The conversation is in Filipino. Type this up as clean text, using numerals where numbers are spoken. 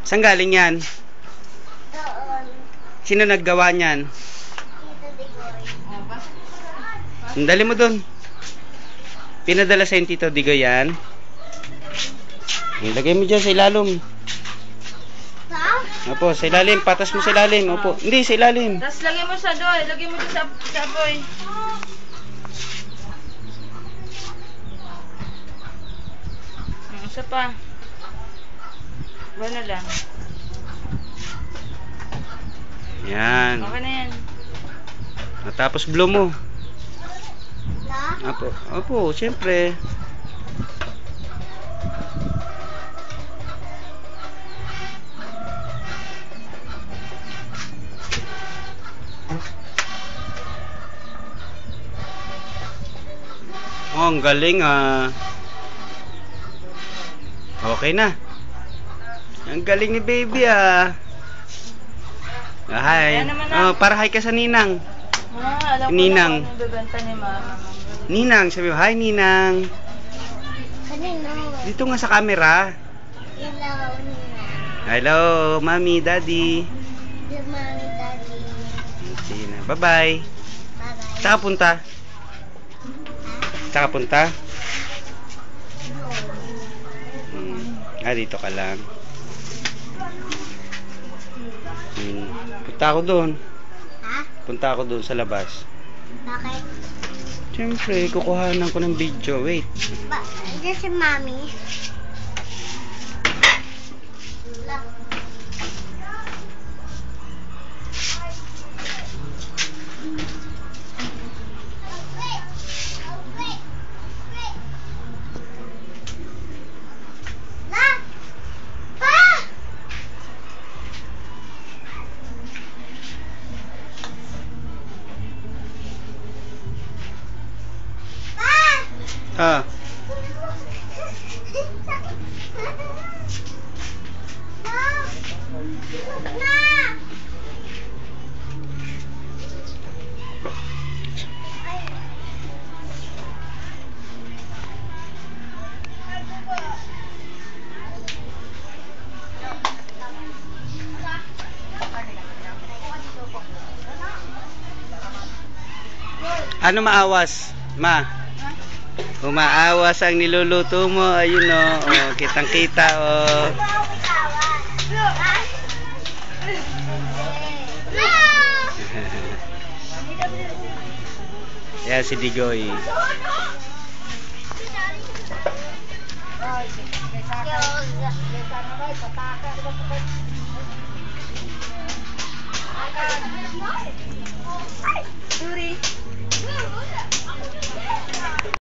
Saan galing yan? Doon. Sino naggawa niyan? Tito Digoy. Dali mo dun. Pinadala sa Tito Digoy yan. Lagay mo dyan sa ilalim. Ha? Opo, sa ilalim. Patas mo sa ilalim. Opo. Hindi, sa ilalim. Tapos lagay mo sa doon. Lagay mo sa apoy. Isa pa. Ba na lang. Yan. Okay na yan. Tapos blow mo. Na? Opo, opo, siyempre. Oh, ang galing ah. Okay na. Ang galing ni baby ah. Hi. Ayan naman Oh, para hi ka sa Ninang. Alam ko Ninang. na kung ano bibenta ni Mama. Ninang, sabi mo, hi Ninang. Kanino? Dito nga sa camera. Ilaw niya. Hello, Mommy, Daddy. The mommy daddy. Sige na. Bye-bye. Bye-bye. Saan ka punta? Saan ka punta? Dito ka lang. Punta ako doon. Ha? Punta ako doon sa labas. Bakit? Siyempre, kukuhanan ko ng video. Wait. Diyan si mami. Ah. Ano maawas? Ma? Umaawas ang niluluto mo. Ayun o. Oh, kitang-kita o. Oh. Yan si Digoy. Sorry.